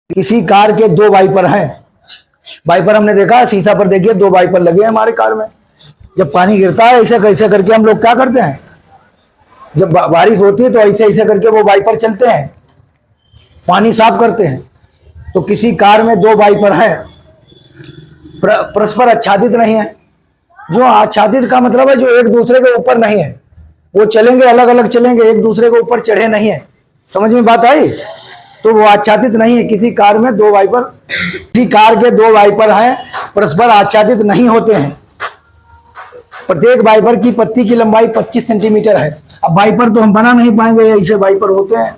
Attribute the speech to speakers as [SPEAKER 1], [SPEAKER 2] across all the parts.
[SPEAKER 1] किसी कार के दो वाइपर हैं। वाइपर हमने देखा शीशा पर, देखिए दो वाइपर लगे हैं हमारे कार में। जब पानी गिरता है ऐसे कैसे करके हम लोग क्या करते हैं, जब बारिश होती है तो ऐसे ऐसे करके वो वाइपर चलते हैं, पानी साफ करते हैं। तो किसी कार में दो वाइपर हैं, परस्पर आच्छादित नहीं है। जो आच्छादित का मतलब है जो एक दूसरे के ऊपर नहीं है, वो चलेंगे अलग अलग चलेंगे, एक दूसरे के ऊपर चढ़े नहीं है। समझ में बात आई? तो वो आच्छादित नहीं है। किसी कार में दो वाइपर, किसी कार के दो वाइपर हैं, परस्पर आच्छादित नहीं होते हैं। प्रत्येक वाइपर की पत्ती की लंबाई 25 सेंटीमीटर है। अब वाइपर तो हम बना नहीं पाएंगे, ऐसे वाइपर होते हैं।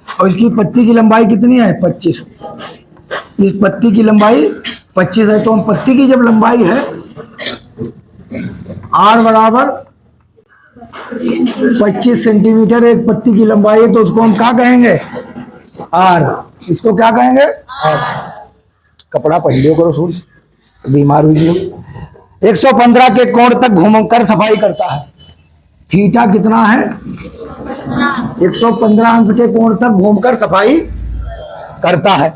[SPEAKER 1] और इसकी पत्ती की लंबाई कितनी है? 25। इस पत्ती की लंबाई 25 है। तो हम पत्ती की जब लंबाई है आर बराबर 25 सेंटीमीटर एक पत्ती की लंबाई है, तो उसको हम क्या कहेंगे? आर। इसको क्या कहेंगे? आर। कपड़ा पहन लियो करो, सूरज बीमार हुई हो। 115 के कोण तक घूमकर सफाई करता है। थीटा कितना है? 115 अंश के कोण तक घूमकर सफाई करता है।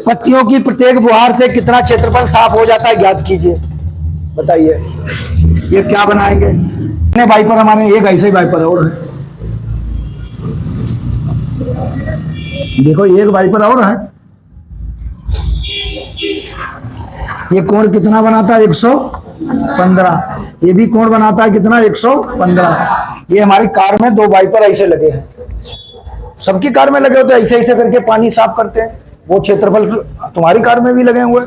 [SPEAKER 1] पत्तियों की प्रत्येक बुहार से कितना क्षेत्रफल साफ हो जाता है, ज्ञात कीजिए। बताइए। ये क्या बनाएंगे? कितने वाइपर हमारे? एक ऐसे वाइपर और है, देखो एक वाइपर और है। ये कोण कितना बनाता है? 115। ये भी कोण बनाता है कितना? 115। ये हमारी कार में दो वाइपर ऐसे लगे हैं। सबकी कार में लगे होते हैं, ऐसे ऐसे करके पानी साफ करते हैं। वो क्षेत्रफल तुम्हारी कार में भी लगे हुए।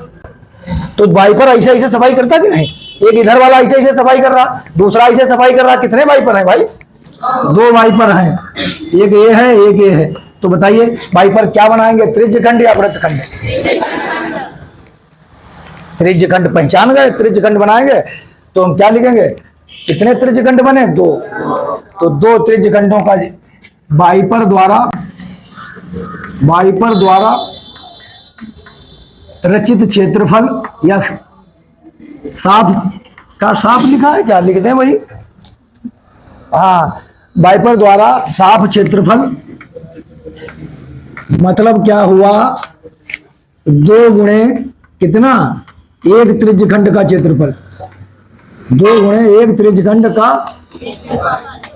[SPEAKER 1] तो वाइपर ऐसे ऐसे सफाई करता कि नहीं? एक इधर वाला ऐसे ऐसे सफाई कर रहा, दूसरा ऐसे सफाई कर रहा। कितने वाइपर हैं भाई? दो वाइपर हैं। एक ये है, एक ये है। तो बताइए वाइपर क्या बनाएंगे? त्रिज्यखंड या वृत्तखंड? त्रिज्यखंड। पहचान गए? त्रिज्यखंड बनाएंगे तो हम क्या लिखेंगे? कितने त्रिज्यखंड बने? दो। तो दो त्रिज्यखंडों का वाइपर द्वारा रचित क्षेत्रफल या साफ लिखा है, क्या लिखते हैं भाई? हाँ, वाइपर द्वारा साफ क्षेत्रफल मतलब क्या हुआ? 2 गुणे कितना? एक त्रिज्यखंड का क्षेत्रफल। 2 गुणे एक त्रिज्यखंड का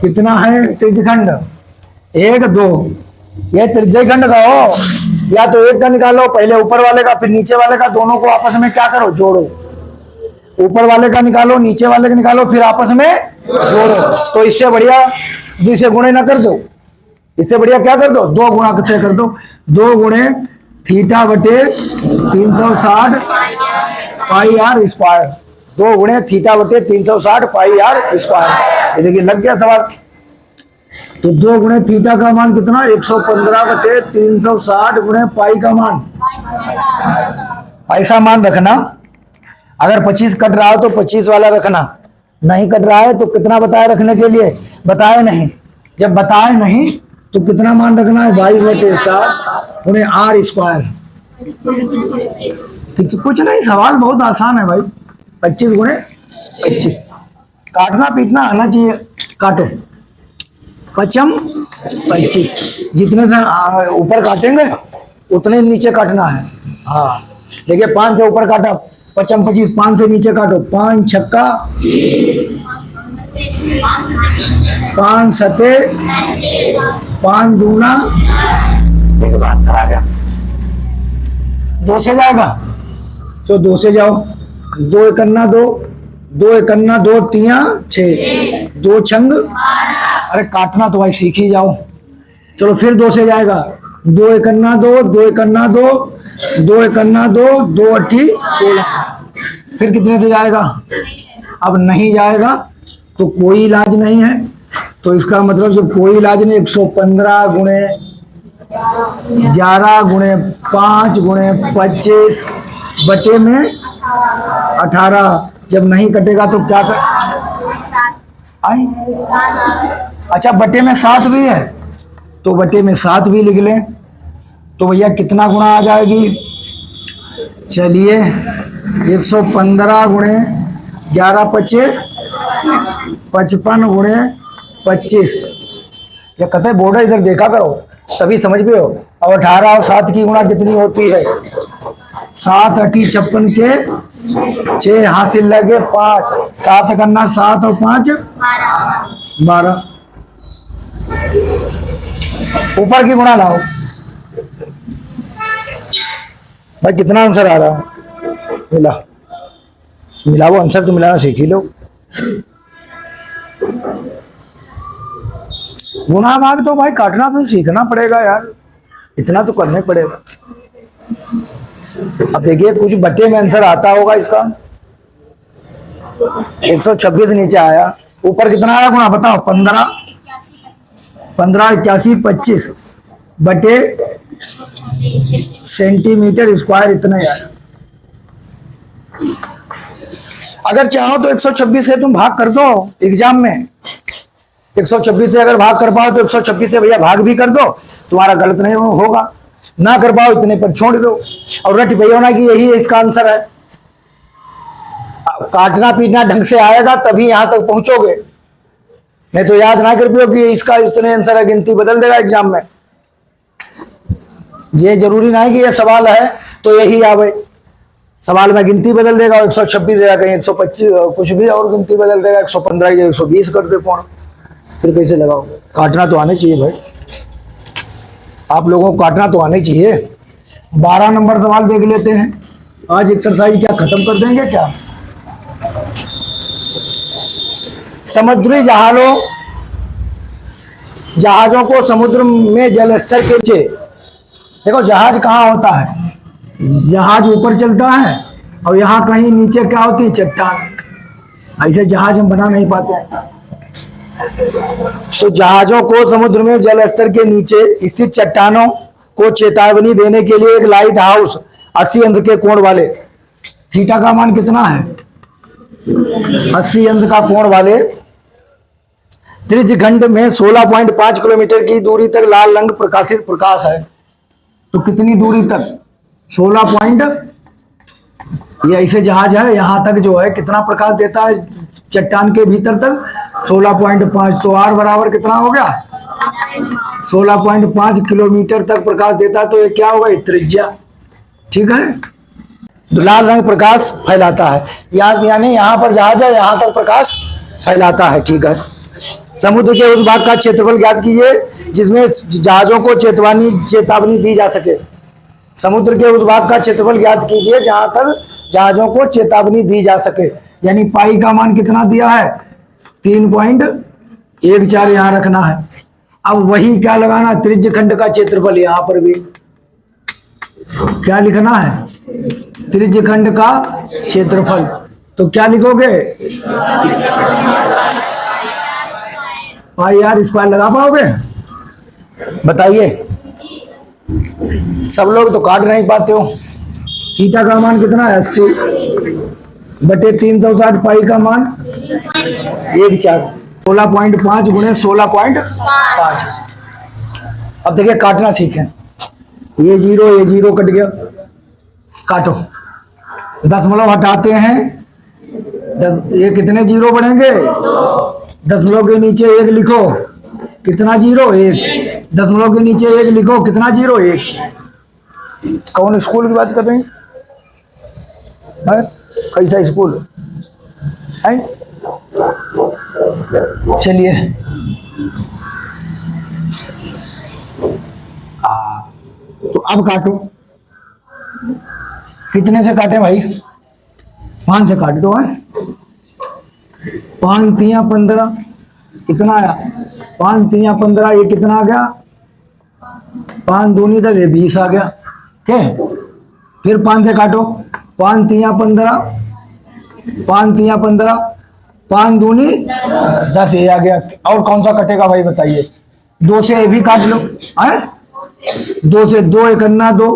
[SPEAKER 1] कितना है? त्रिज्यखंड 1 2। ये त्रिज्यखंड का हो, या तो एक का निकालो, पहले ऊपर वाले का फिर नीचे वाले का, दोनों को आपस में क्या करो? जोड़ो। ऊपर वाले का निकालो, नीचे वाले का निकालो, फिर आपस में जोड़ो। तो इससे बढ़िया इसे गुणे ना कर दो, इससे बढ़िया क्या कर दो? 2 गुणा से कर दो। 2 गुणे थीटा बटे 360 पाई आर स्क्वायर। 2 गुणे थीटा बटे 360 पाई आर स्क्वायर। ये देखिए लग गया सवाल। तो 2 गुणे थीटा का मान कितना? 115 बटे 360 गुणे पाई का मान। ऐसा मान रखना। अगर 25 कट रहा हो तो 25 वाला रखना, नहीं कट रहा है तो कितना बताए रखने के लिए? बताए नहीं। जब बताए नहीं तो कितना मान रखना है? 22 बटे 7 गुणे आर स्क्वायर। कुछ नहीं, सवाल बहुत आसान है भाई। 25 गुणे 25। काटना पीटना आना चाहिए। काटो। 25 जितने से ऊपर काटेंगे उतने नीचे काटना है। हाँ देखिए, 5 से ऊपर काटा, 25 5 से नीचे काटो। 5 छक्का 5 सते 5 दूना। एक बात करा गया 2 से जाएगा तो 2 से जाओ। 2 एकन्ना 2, 2 एकन्ना 2 तिया 6, 2 छंग। अरे काटना तो भाई सीख ही जाओ। चलो फिर 2 से जाएगा। 2 एकन्ना 2, 2 एकन्ना 2, 2 एकन्ना 2, 2 अट्ठी 16। फिर कितने से जाएगा? अब नहीं जाएगा तो कोई इलाज नहीं है। तो इसका मतलब जब कोई इलाज नहीं, 115 गुणे 11 गुणे 5 गुणे 25 बटे में 18। जब नहीं कटेगा तो क्या कर आई? अच्छा बटे में 7 भी है, तो बटे में 7 भी लिख लें। तो भैया कितना गुणा आ जाएगी? चलिए 115 गुणे 11 पचे 55 गुणे 25। या कहते बोर्ड इधर देखा करो तभी समझ पे हो। और 18 और 7 की गुणा कितनी होती है? 7 8 56 के 6 हासिल लगे 5, 7 करना 7 और 5 12। ऊपर की गुणा लाओ भाई, कितना आंसर आ रहा? मिला, मिलाओ आंसर तो मिलाना सीख ही लो। गुणा भाग तो भाई काटना भी सीखना पड़ेगा यार, इतना तो करना पड़ेगा। अब देखिए कुछ बट्टे में आंसर आता होगा इसका। 126 नीचे आया, ऊपर कितना आया गुणा बताओ? 15 15 81 25 बटे सेंटीमीटर स्क्वायर, इतना ही आया। अगर चाहो तो 126 से तुम भाग कर दो एग्जाम में। 126 से अगर भाग कर पाओ तो 126 से भैया भाग भी कर दो, तुम्हारा गलत नहीं होगा। ना कर पाओ इतने पर छोड़ दो और रट भैया ना कि यही इसका आंसर है। काटना पीटना ढंग से आएगा तभी यहां तक पहुंचोगे, नहीं तो याद ना कर पियो कि इसका इतने आंसर है, गिनती बदल देगा एग्जाम में। ये जरूरी नहीं कि ये सवाल है तो यही आवे, सवाल में गिनती बदल देगा, 126 देगा कहीं 125 कुछ भी और गिनती बदल देगा, 115 या 120 कर दे कौन, फिर कैसे लगाओगे? काटना तो आने चाहिए भाई, आप लोगों को काटना तो आने चाहिए। 12 नंबर सवाल देख लेते हैं। आज एक्सरसाइज क्या खत्म कर देंगे क्या? समुद्री जहाजों को समुद्र में जल स्तर के नीचे, देखो जहाज कहाँ होता है? जहाज ऊपर चलता है और यहाँ कहीं नीचे क्या होती है? चट्टान। ऐसे जहाज हम बना नहीं पाते हैं। तो जहाजों को समुद्र में जल स्तर के नीचे स्थित चट्टानों को चेतावनी देने के लिए एक लाइट हाउस 80 अंश के कोण वाले, थीटा का मान कितना है? 80 अंश का कोण वाले त्रिज्यखंड में 16.5 किलोमीटर की दूरी तक लाल रंग प्रकाशित प्रकाश है। तो कितनी दूरी तक? 16 पॉइंट, ये ऐसे जहाज है यहां तक जो है कितना प्रकाश देता है चट्टान के भीतर तक? 16.5। तो आर बराबर कितना हो गया? 16.5 किलोमीटर तक प्रकाश देता है। तो ये क्या होगा? त्रिज्या, ठीक है। तो लाल रंग प्रकाश फैलाता है, यानी यहाँ पर जहाज है यहाँ तक प्रकाश फैलाता है, ठीक है। समुद्र के उस भाग का क्षेत्रफल ज्ञात कीजिए जिसमें जहाजों को चेतावनी दी जा सके। समुद्र के उस भाग का क्षेत्रफल ज्ञात कीजिए जहां तक जहाजों को चेतावनी दी जा सके, यानी पाई का मान कितना दिया है? 3.14 यहां रखना है। अब वही क्या लगाना? त्रिज्यखंड का क्षेत्रफल, यहां पर भी क्या लिखना है? त्रिज्यखंड का क्षेत्रफल। तो क्या लिखोगे? पाई आर स्क्वायर लगा पाओगे? बताइए, सब लोग तो काट नहीं पाते हो। थीटा का मान कितना है? 80 बटे 360, पाई का मान 1/4, 16.5 गुणे 16.5। अब देखिए काटना सीखें। ये जीरो कट गया, काटो। 10 हटाते हैं, ये कितने जीरो बनेंगे? 10 के नीचे 1 लिखो, कितना जीरो? 1। 10 के नीचे 1 लिखो, कितना जीरो? 1। कौन स्कूल की बात कर रहे हैं? कैसा स्कूल है? चलिए, तो अब काटो। कितने से काटे भाई? 5 से काट दो है। 5 3 15, कितना आया? 5 3 15, ये कितना आ गया? 5 दूनी 10, 20 आ गया, ठीक। फिर 5 से काटो, 5 3 15, 5 3 15, 5 दूनी 10, ये आ गया। और कौन सा कटेगा भाई बताइए? 2 से ये भी काट लो है। 2 से 2 1 अन्ना 2,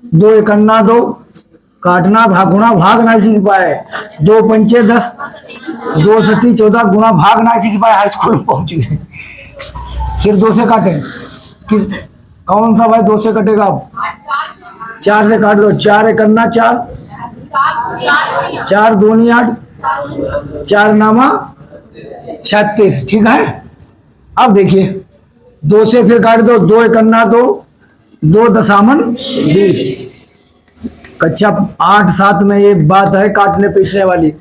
[SPEAKER 1] 2 1 अन्ना 2, काटना गुणा भाग ना सीख पाए। 2 पंचे 10, 2 सती 14, गुणा भाग ना सीख पाए, हाई स्कूल में पहुंच गए। फिर 2 से काटे, कौन सा भाई 2 से कटेगा? 4 से काट दो, 4 1 अन्ना 4, 4 दूनी 8, 4 नामा 36, ठीक है। अब देखिए 2 से फिर काट दो, 2 1 अन्ना 2, 2 दशामन 20। कक्षा 8-7 में एक बात है काटने पीटने वाली,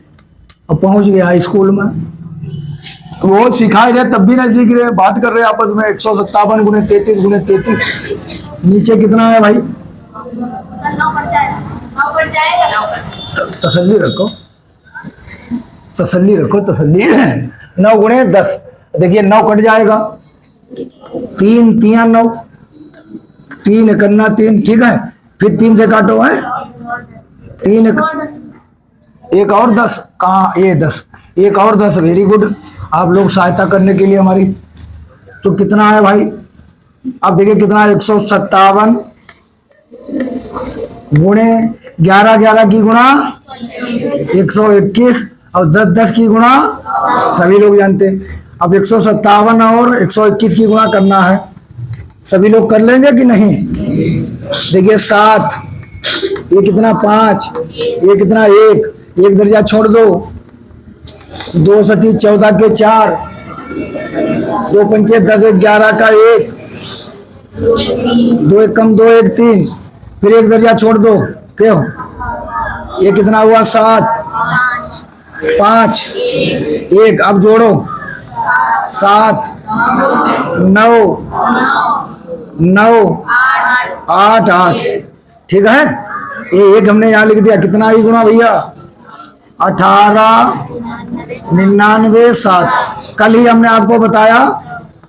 [SPEAKER 1] और पहुंच गया स्कूल में, वो सिखाए रहे तब भी नहीं सीख रहे, बात कर रहे आपस में 157 गुणे 33 गुणे 33। नीचे कितना है भाई? तसल्ली रखो, तसल्ली रखो, तसल्ली। 9 गुणे 10, देखिए 9 कट जाएगा, 3 तिया 9, 3 इकन्ना 3, ठीक है। फिर 3 से काटो है, 3 एक और 10, कहाँ ये 10, एक और 10, वेरी गुड, आप लोग सहायता करने के लिए हमारी। तो कितना है भाई? अब देखिए कितना है, 157 गुणे 11 11 की गुणा 121, और 10 10 की गुणा सभी लोग जानते हैं। अब 157 और 121 की गुणा करना है, सभी लोग कर लेंगे कि नहीं? देखिए 7, ये कितना 5, ये कितना 1, एक दर्जा छोड़ दो, 2 सती 14 के 4, 2 पंचे 10, 11 का 1, 2 एक कम 2 1 3, फिर एक दर्जा छोड़ दो, क्यों? ये कितना हुआ 7, 5 1, अब जोड़ो 7 9 9 8 8, ठीक है। ये एक हमने यहाँ लिख दिया, कितना ही गुणा भैया? 18 99 7। कल ही हमने आपको बताया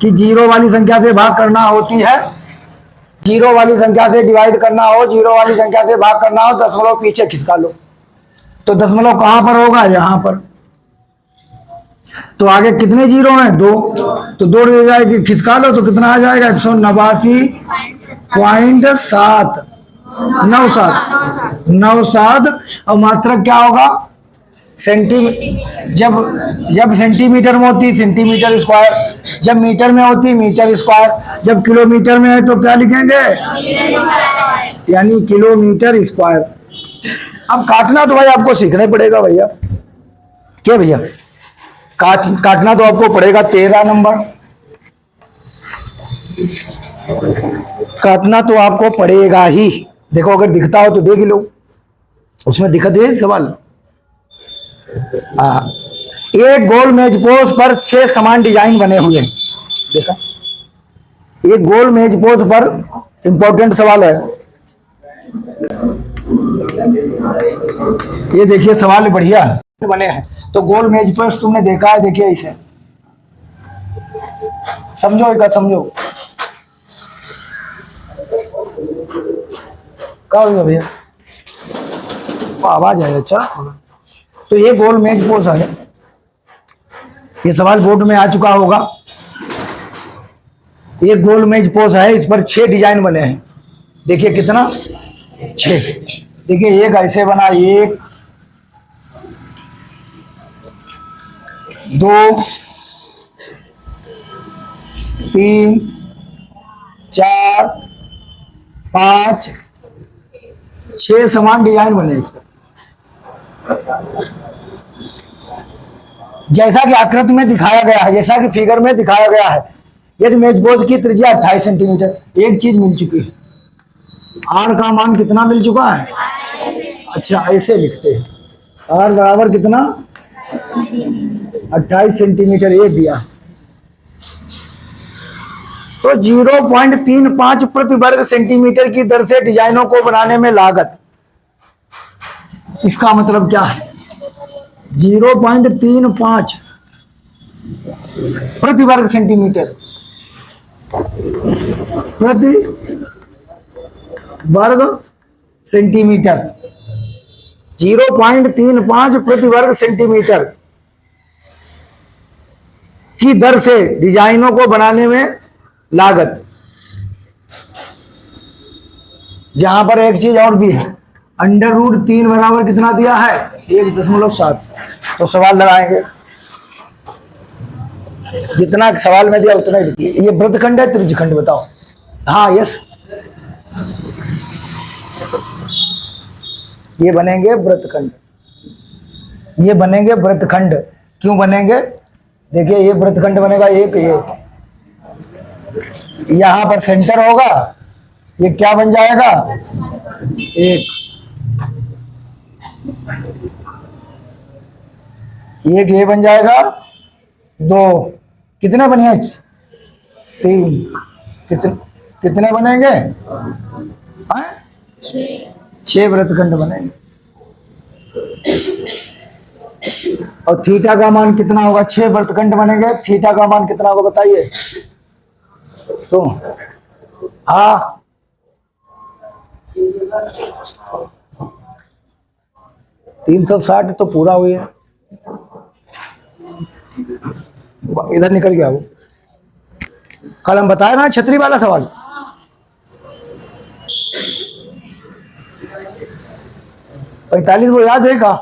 [SPEAKER 1] कि जीरो वाली संख्या से भाग करना होती है, जीरो वाली संख्या से डिवाइड करना हो, जीरो वाली संख्या से भाग करना हो, दशमलव पीछे खिसका लो। तो दशमलव कहां पर होगा? यहां पर। तो आगे कितने जीरो हैं? 2, तो 2 रह जाएगी, खिसका लो तो कितना आ जाएगा? 189.7 97 और मात्रक क्या होगा? जब सेंटीमीटर में होती सेंटीमीटर स्क्वायर, जब मीटर में होती मीटर स्क्वायर, जब किलोमीटर में है तो क्या लिखेंगे? यानी किलोमीटर स्क्वायर। अब काटना तो भाई आपको सीखना ही पड़ेगा भैया, क्या भैया? काटना तो आपको पड़ेगा। 13 नंबर काटना तो आपको पड़ेगा ही। देखो अगर दिखता हो तो देख लो, उसमें दिखा दे सवाल। एक गोल मेजपोश पर 6 समान डिजाइन बने हुए हैं। देखा, एक गोल मेजपोश पर, इंपॉर्टेंट सवाल है ये। देखिए सवाल बढ़िया बने हैं। तो गोल मेजपोश तुमने देखा है, देखिए इसे समझो, एक समझो क्या होगा भैया? आवाज आएगा। अच्छा, तो ये गोल मेजपोश है, ये सवाल बोर्ड में आ चुका होगा। ये गोल मेजपोश है, इस पर 6 डिजाइन बने हैं। देखिए कितना? 6। देखिए एक ऐसे बना, 1 2 3 4 5 6 समान डिजाइन बने इस पर। जैसा कि आकृति में दिखाया गया है, जैसा कि फिगर में दिखाया गया है, यदि मेजपोश की त्रिज्या 28 सेंटीमीटर, एक चीज मिल चुकी है। आर का मान कितना मिल चुका है? अच्छा, ऐसे लिखते हैं, आर बराबर कितना? 28 सेंटीमीटर, ये दिया। तो 0.35 प्रति वर्ग सेंटीमीटर की दर से डिजाइनों को बनाने में लागत, इसका मतलब क्या है? 0.35 प्रति वर्ग सेंटीमीटर, प्रति वर्ग सेंटीमीटर, 0.35 प्रति वर्ग सेंटीमीटर की दर से डिजाइनों को बनाने में लागत। यहां पर एक चीज और दी है, √3 बराबर कितना दिया है? 1.7। तो सवाल लगाएंगे, जितना सवाल में दिया उतना ही लिखिए। ये वृत्तखंड है, त्रिज्यखंड बताओ। हाँ, यस, ये बनेंगे वृत्तखंड, ये बनेंगे वृत्तखंड। क्यों बनेंगे? देखिए ये वृत्तखंड बनेगा, एक ये यहां पर सेंटर होगा, ये क्या बन जाएगा? एक। एक ये बन जाएगा, दो, कितने बने? तीन। कितने बनेंगे? हाँ? 6 वृत्तखंड बनेंगे। और थीटा का मान कितना होगा? 6 वृत्तखंड बनेंगे, थीटा का मान कितना होगा बताइए तो। हाँ, 360 तो पूरा हुई है। इधर निकल गया वो। कल हम बताए ना छतरी वाला सवाल। पैंतालीस वो याद है का?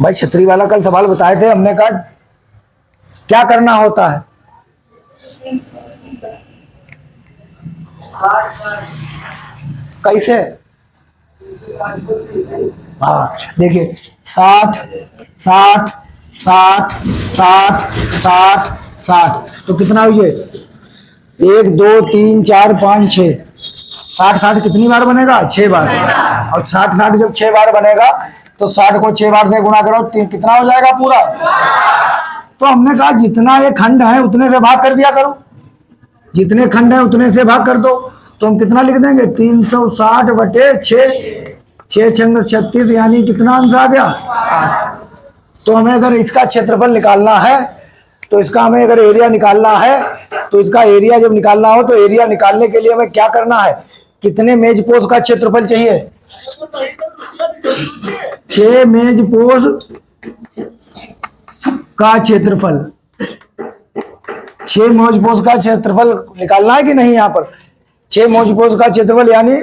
[SPEAKER 1] भाई छतरी वाला कल सवाल बताए थे, हमने कहा क्या करना होता है। कैसे? हाँ देखिए, 60 60 60 60 60 60 तो कितना हुई? 1 2 3 4 5 6। 60 60 कितनी बार बनेगा? 6 बार। और 60 60 जब 6 बार बनेगा तो 60 को 6 बार से गुणा करो, कितना हो जाएगा पूरा? तो हमने कहा जितना ये खंड है उतने से भाग कर दिया करो, जितने खंड है उतने से भाग कर दो। तो हम कितना लिख देंगे? 360/6। 6 छंग 36, यानी कितना अंश आ गया? तो हमें अगर इसका क्षेत्रफल निकालना है, तो इसका हमें अगर एरिया निकालना है, तो इसका एरिया जब निकालना हो तो एरिया निकालने के लिए हमें क्या करना है? कितने मेजपोज का क्षेत्रफल चाहिए? 6 मेजपोज का क्षेत्रफल। 6 मेजपोज का क्षेत्रफल निकालना है कि नहीं? यहाँ पर 6 मेजपोज का क्षेत्रफल यानी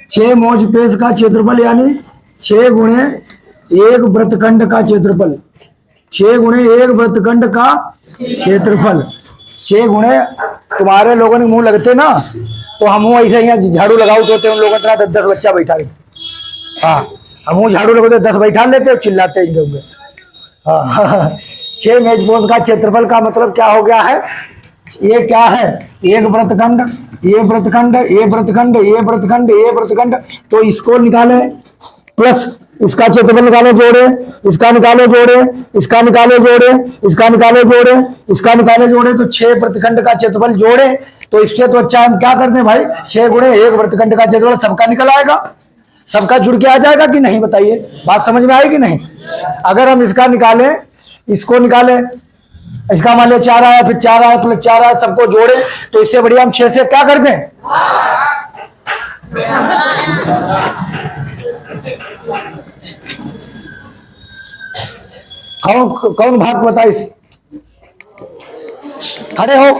[SPEAKER 1] 6 मेजपोज का क्षेत्रफल यानी 6 गुणे 1 वृत्तखंड का क्षेत्रफल। 6 गुणे 1 वृत्तखंड का क्षेत्रफल। 6 गुणे, तुम्हारे लोगों ने मुंह लगते ना, तो हम ऐसे यहाँ झाड़ू लगाओ तो उन लोगों तरह 10 बच्चा बैठा रहे। हाँ, हम झाड़ू लगाते 10 बैठा लेते, चिल्लाते होंगे। हाँ 6 मेजपोज का क्षेत्रफल का मतलब क्या हो गया है? ये क्या है? 1 वृत्तखंड, ये वृत्तखंड, ये वृत्तखंड, ये वृत्तखंड, ये वृत्तखंड। तो इसको निकाले प्लस इसका क्षेत्रफल निकाले जोड़े, इसका निकाले जोड़े, इसका निकाले जोड़े, इसका निकाले जोड़े, इसका निकाले जोड़े, तो 6 वृत्तखंड का क्षेत्रफल जोड़े। तो इससे तो अच्छा हम क्या करते हैं भाई? 6 गुणे 1 वृत्तखंड का क्षेत्रफल सबका निकल आएगा, सबका जुड़ के आ जाएगा कि नहीं? बताइए, बात समझ में आई कि नहीं? अगर हम इसका निकालें, इसको निकालें, इसका मान लिया 4 आया, फिर 4 आया, प्लस 4 आया, सबको जोड़े, तो इससे बढ़िया हम 6 से क्या कर दें? कौन भाग बताइए? खड़े हो,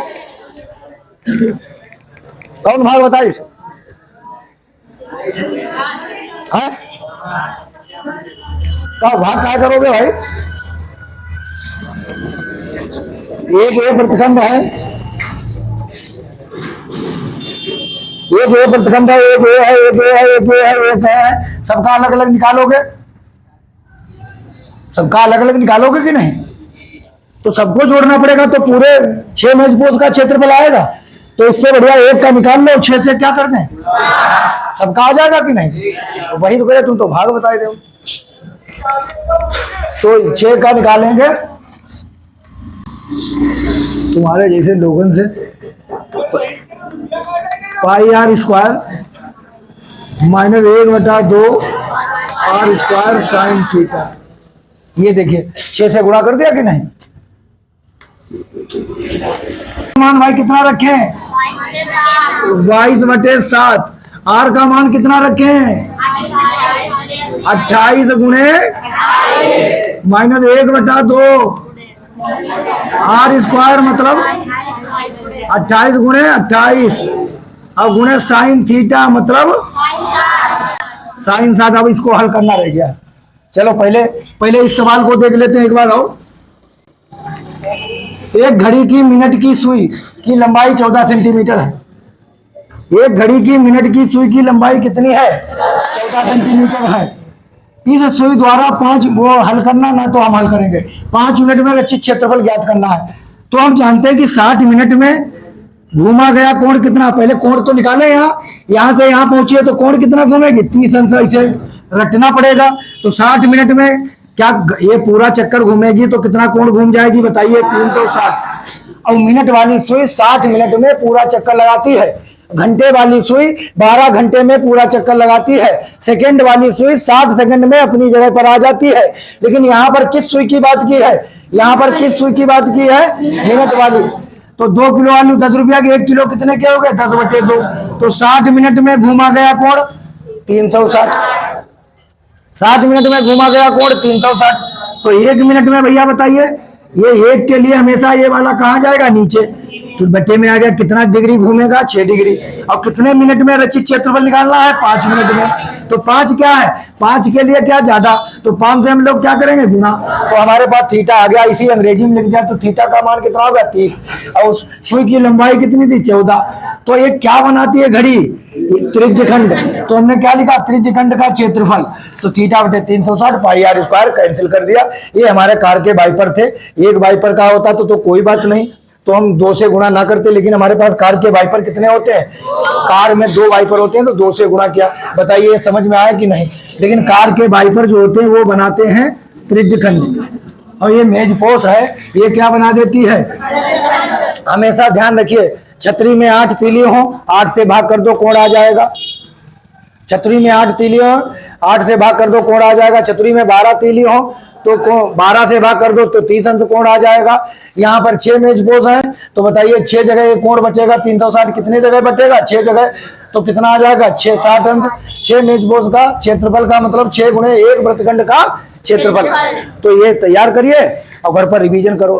[SPEAKER 1] कौन भाग बताइए? भाग क्या करोगे भाई? एक वृत्तखंड है, एक वृत्तखंड है, एक है, एक है, एक है, एक है, सबका अलग अलग निकालोगे? सबका अलग अलग निकालोगे कि नहीं? तो सबको जोड़ना पड़ेगा, तो पूरे 6 मेजपोज का क्षेत्रफल आएगा। तो इससे बढ़िया एक का निकाल लो, 6 से क्या कर दें? सबका आ जाएगा कि नहीं? तो वही तो कहे, तुम तो भाग बताए रहे हो। तो 6 का निकालेंगे तुम्हारे जैसे लोगों से, πr² -1/2 r² sin थीटा। ये देखिए 6 से गुणा कर दिया कि नहीं? मान भाई कितना रखें? 22/7। आर का मान कितना रखें? 28 गुणे -1/2 r² मतलब 28 गुणे 28 और गुणे साइन थीटा मतलब साइन 60। अब इसको हल करना रह गया। चलो पहले इस सवाल को देख लेते हैं एक बार। और एक घड़ी की मिनट की सुई की लंबाई 14 सेंटीमीटर है। एक घड़ी की मिनट की सुई की लंबाई कितनी है? 14 सेंटीमीटर है। इस सुई द्वारा 5 वो हल करना ना, तो हम हल करेंगे। 5 मिनट में रचित क्षेत्रफल ज्ञात करना है। तो हम जानते हैं कि 60 मिनट में घूमा गया कोण कितना, पहले कोण तो निकाले, यहाँ से यहाँ पहुंची है तो कोण कितना घूमेगी, 30 अंश इसे रटना पड़ेगा। तो 60 मिनट में क्या ये पूरा चक्कर घूमेगी तो कितना कोण घूम जाएगी बताइए, 360। और मिनट वाली सुई 60 मिनट में पूरा चक्कर लगाती है, घंटे वाली सुई 12 घंटे में पूरा चक्कर लगाती है, सेकंड वाली सुई 60 सेकंड में अपनी जगह पर आ जाती है। लेकिन यहाँ पर किस सुई की बात की है, यहाँ पर किस सुई की बात की है, मिनट वाली। तो 2 किलो आलू 10 रुपया के, 1 किलो कितने के हो गए, 10/2। तो 60 मिनट में घूमा गया कोण 360, 60 मिनट में घूमा गया कोण 360। तो 1 मिनट में भैया बताइए, ये 1 के लिए हमेशा ये वाला कहाँ जाएगा, नीचे। तो बट्टे में आ गया कितना डिग्री घूमेगा, 6 डिग्री। और कितने मिनट में रचित क्षेत्रफल निकालना है, 5 मिनट में। तो 5 क्या है, 5 के लिए क्या ज्यादा, तो 5 से हम लोग क्या करेंगे, गुना। तो हमारे पास थीटा आ गया, इसी अंग्रेजी में लिख दिया। तो थीटा का मान कितना होगा, 30। और सुई की लंबाई कितनी थी, 14। तो ये क्या बनाती है घड़ी, त्रिज्यखंड। तो हमने क्या लिखा, त्रिज्यखंड का क्षेत्रफल। तो थीटा बटे 360 पाई r स्क्वायर कैंसिल कर दिया। ये हमारे कार के वाइपर थे, एक वाइपर का होता तो कोई बात नहीं, तो हम 2 से गुणा ना करते। लेकिन हमारे पास कार के वाइपर कितने होते हैं, कार में 2 वाइपर होते हैं, तो 2 से गुणा किया। बताइए समझ में आया कि नहीं। लेकिन कार के वाइपर जो होते हैं वो बनाते हैं त्रिज्यखंड। और ये मेजपोश है, ये क्या बना देती है, हमेशा ध्यान रखिए। छतरी में 8 तीली हो, 8 से भाग कर दो कोण आ जाएगा। छतरी में 8 तीली हो, 8 से भाग कर दो कोण आ जाएगा। छतरी में 12 तीली हो तो 12 से भाग कर दो तो 30 अंश कोण आ जाएगा। यहाँ पर 6 मेजपोश हैं, तो बताइए 6 जगह एक कोण बचेगा, 360 कितने जगह बचेगा, 6 जगह। तो कितना आ जाएगा, 6 60 अंश। 6 मेजपोश का क्षेत्रफल का मतलब 6 गुणे 1 वृत्तखंड का क्षेत्रफल। तो ये तैयार करिए और घर पर रिवीजन करो।